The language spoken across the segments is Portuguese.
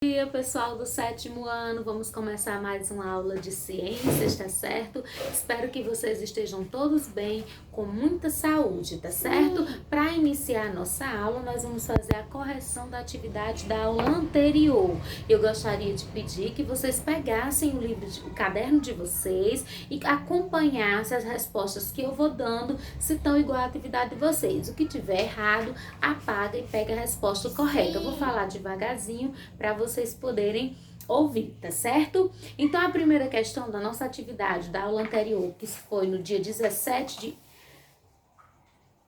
Bom dia, pessoal do 7º ano, vamos começar mais uma aula de ciências, tá certo? Espero que vocês estejam todos bem, com muita saúde, tá certo? Para iniciar a nossa aula, nós vamos fazer a correção da atividade da aula anterior. Eu gostaria de pedir que vocês pegassem o caderno de vocês e acompanhassem as respostas que eu vou dando, se estão igual à atividade de vocês. O que tiver errado, apaga e pega a resposta correta. Eu vou falar devagarzinho para vocês poderem ouvir, tá certo? Então, a primeira questão da nossa atividade da aula anterior, que foi no dia 17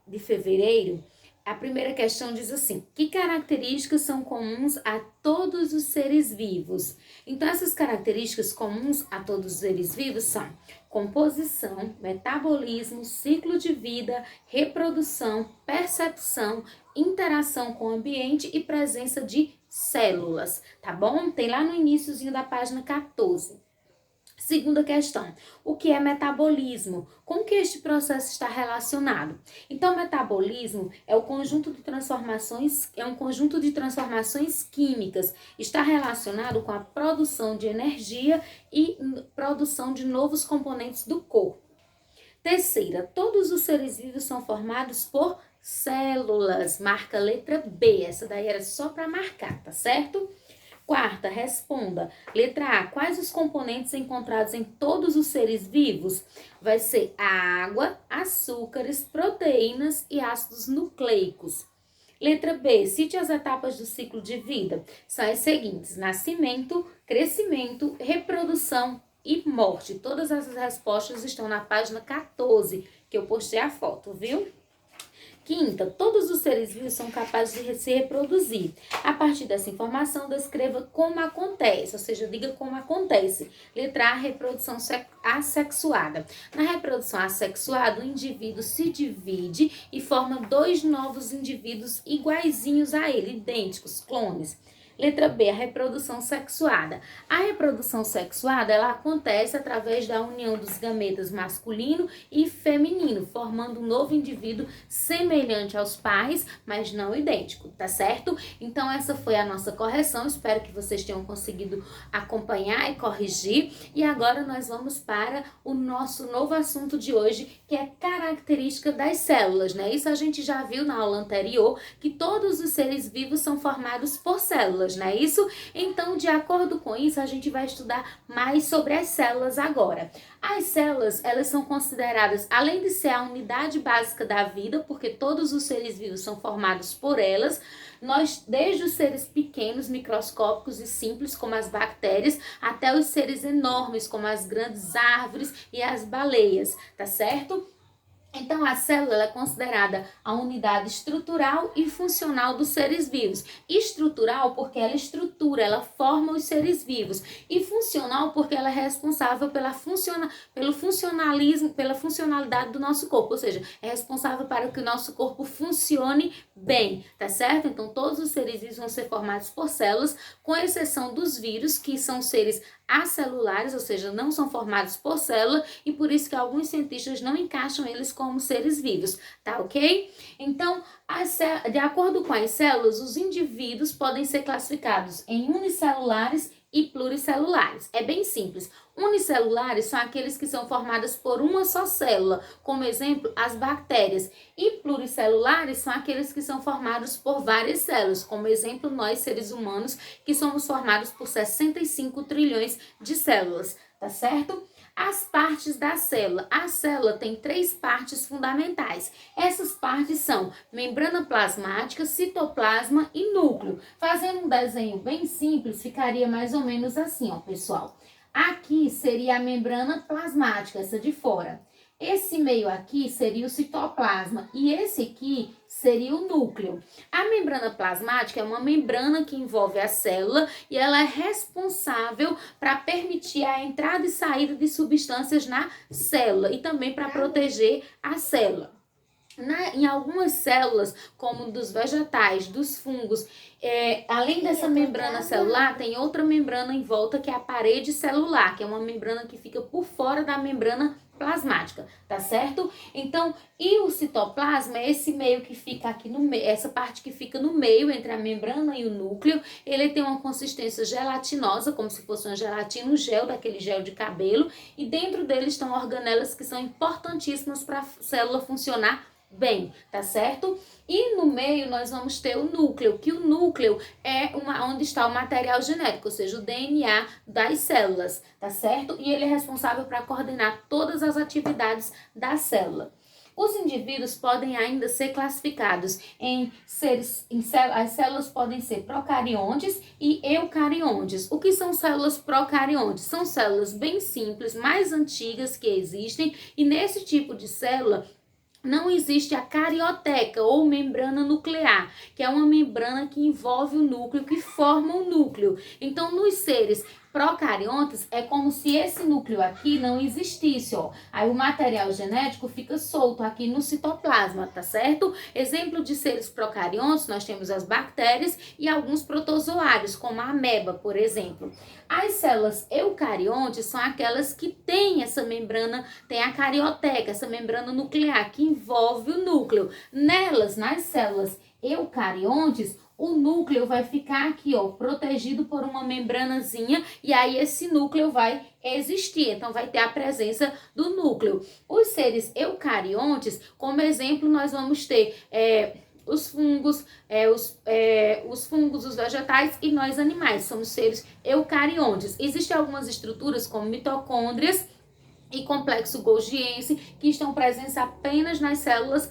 de fevereiro, a primeira questão diz assim: que características são comuns a todos os seres vivos? Então, essas características comuns a todos os seres vivos são composição, metabolismo, ciclo de vida, reprodução, percepção, interação com o ambiente e presença de células, tá bom? Tem lá no iniciozinho da página 14. Segunda questão, o que é metabolismo? Com que este processo está relacionado? Então, metabolismo é um conjunto de transformações químicas. Está relacionado com a produção de energia e produção de novos componentes do corpo. Terceira, todos os seres vivos são formados por células. Marca a letra B. Essa daí era só para marcar, tá certo? Quarta, responda. Letra A, quais os componentes encontrados em todos os seres vivos? Vai ser a água, açúcares, proteínas e ácidos nucleicos. Letra B, cite as etapas do ciclo de vida. São as seguintes: nascimento, crescimento, reprodução e morte. Todas essas respostas estão na página 14, que eu postei a foto, viu? Quinta, todos os seres vivos são capazes de se reproduzir. A partir dessa informação, descreva como acontece, ou seja, diga como acontece. Letra A, reprodução assexuada. Na reprodução assexuada, o indivíduo se divide e forma dois novos indivíduos iguaizinhos a ele, idênticos, clones. Letra B, a reprodução sexuada. A reprodução sexuada, ela acontece através da união dos gametas masculino e feminino, formando um novo indivíduo semelhante aos pais, mas não idêntico, tá certo? Então, essa foi a nossa correção. Espero que vocês tenham conseguido acompanhar e corrigir. E agora nós vamos para o nosso novo assunto de hoje, que é característica das células, né? Isso a gente já viu na aula anterior, que todos os seres vivos são formados por células, não é isso? Então, de acordo com isso, a gente vai estudar mais sobre as células agora. As células, elas são consideradas, além de ser a unidade básica da vida, porque todos os seres vivos são formados por elas, nós, desde os seres pequenos, microscópicos e simples, como as bactérias, até os seres enormes, como as grandes árvores e as baleias, tá certo? Então, a célula é considerada a unidade estrutural e funcional dos seres vivos. Estrutural porque ela estrutura, ela forma os seres vivos. E funcional porque ela é responsável pelo funcionalismo, pela funcionalidade do nosso corpo. Ou seja, é responsável para que o nosso corpo funcione bem, tá certo? Então, todos os seres vivos vão ser formados por células, com exceção dos vírus, que são seres acelulares, ou seja, não são formados por célula, e por isso que alguns cientistas não encaixam eles como seres vivos, tá ok? Então, de acordo com as células, os indivíduos podem ser classificados em unicelulares e pluricelulares. É bem simples. Unicelulares são aqueles que são formados por uma só célula, como exemplo, as bactérias. E pluricelulares são aqueles que são formados por várias células, como exemplo, nós, seres humanos, que somos formados por 65 trilhões de células, tá certo? As partes da célula. A célula tem 3 partes fundamentais. Essas partes são membrana plasmática, citoplasma e núcleo. Fazendo um desenho bem simples, ficaria mais ou menos assim, ó, pessoal. Aqui seria a membrana plasmática, essa de fora. Esse meio aqui seria o citoplasma e esse aqui seria o núcleo. A membrana plasmática é uma membrana que envolve a célula e ela é responsável para permitir a entrada e saída de substâncias na célula e também para proteger a célula. Em algumas células, como dos vegetais, dos fungos além dessa membrana celular, tem outra membrana em volta que é a parede celular, que é uma membrana que fica por fora da membrana plasmática, tá certo? Então, e o citoplasma é esse meio que fica aqui no meio, essa parte que fica no meio entre a membrana e o núcleo. Ele tem uma consistência gelatinosa, como se fosse uma gelatina, um gel, daquele gel de cabelo, e dentro dele estão organelas que são importantíssimas para a célula funcionar bem, tá certo? E no meio nós vamos ter o núcleo, que o núcleo é onde está o material genético, ou seja, o DNA das células, tá certo? E ele é responsável para coordenar todas as atividades da célula. Os indivíduos podem ainda ser classificados em seres, as células podem ser procariontes e eucariontes. O que são células procariontes? São células bem simples, mais antigas que existem, e nesse tipo de célula não existe a carioteca ou membrana nuclear, que é uma membrana que envolve o núcleo, que forma o núcleo. Então, nos seres procariontes, é como se esse núcleo aqui não existisse, ó. Aí o material genético fica solto aqui no citoplasma, tá certo? Exemplo de seres procariontes, nós temos as bactérias e alguns protozoários, como a ameba, por exemplo. As células eucariontes são aquelas que têm essa membrana, tem a carioteca, essa membrana nuclear que envolve o núcleo. Nelas, nas células eucariontes, o núcleo vai ficar aqui, ó, protegido por uma membranazinha, e aí esse núcleo vai existir, então vai ter a presença do núcleo. Os seres eucariontes, como exemplo, nós vamos ter os fungos, os vegetais e nós animais, somos seres eucariontes. Existem algumas estruturas como mitocôndrias e complexo golgiense que estão presentes apenas nas células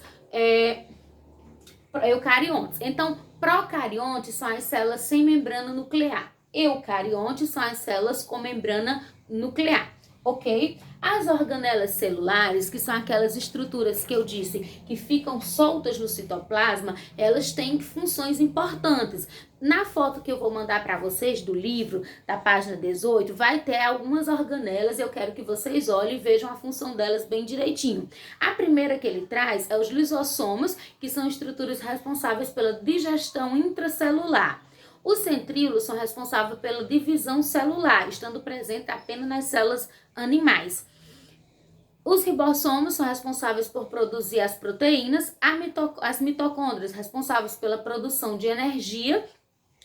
eucariontes. Então, procariontes são as células sem membrana nuclear. Eucariontes são as células com membrana nuclear, ok? As organelas celulares, que são aquelas estruturas que eu disse que ficam soltas no citoplasma, elas têm funções importantes. Na foto que eu vou mandar para vocês do livro, da página 18, vai ter algumas organelas, eu quero que vocês olhem e vejam a função delas bem direitinho. A primeira que ele traz é os lisossomos, que são estruturas responsáveis pela digestão intracelular. Os centríolos são responsáveis pela divisão celular, estando presente apenas nas células animais. Os ribossomos são responsáveis por produzir as proteínas, as mitocôndrias responsáveis pela produção de energia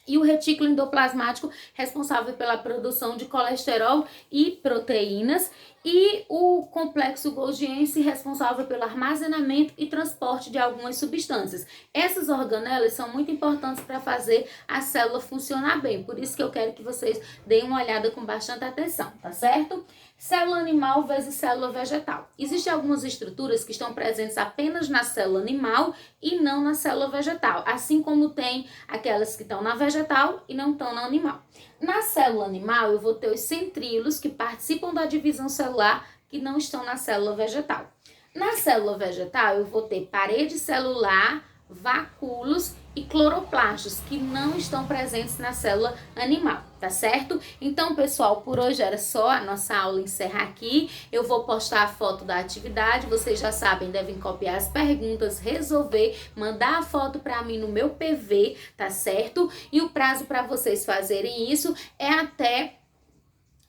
e o retículo endoplasmático responsável pela produção de colesterol e proteínas, e o complexo golgiense responsável pelo armazenamento e transporte de algumas substâncias. Essas organelas são muito importantes para fazer a célula funcionar bem, por isso que eu quero que vocês deem uma olhada com bastante atenção, tá certo? Célula animal versus célula vegetal. Existem algumas estruturas que estão presentes apenas na célula animal e não na célula vegetal, assim como tem aquelas que estão na vegetal e não estão na animal. Na célula animal, eu vou ter os centríolos que participam da divisão celular, que não estão na célula vegetal. Na célula vegetal, eu vou ter parede celular, vacúolos e cloroplastos, que não estão presentes na célula animal, tá certo? Então, pessoal, por hoje era só, a nossa aula encerra aqui. Eu vou postar a foto da atividade, vocês já sabem, devem copiar as perguntas, resolver, mandar a foto para mim no meu PV, tá certo? E o prazo para vocês fazerem isso é até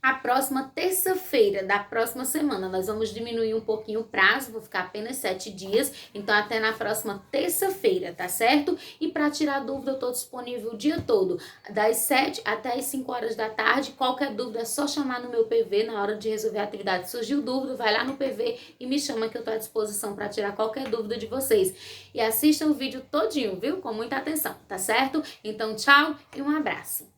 a próxima terça-feira da próxima semana. Nós vamos diminuir um pouquinho o prazo, vou ficar apenas 7 dias, então até na próxima terça-feira, tá certo? E para tirar dúvida, eu tô disponível o dia todo, das 7 até as 5 horas da tarde. Qualquer dúvida é só chamar no meu PV na hora de resolver a atividade. Surgiu dúvida, vai lá no PV e me chama que eu tô à disposição para tirar qualquer dúvida de vocês. E assistam o vídeo todinho, viu? Com muita atenção, tá certo? Então, tchau e um abraço.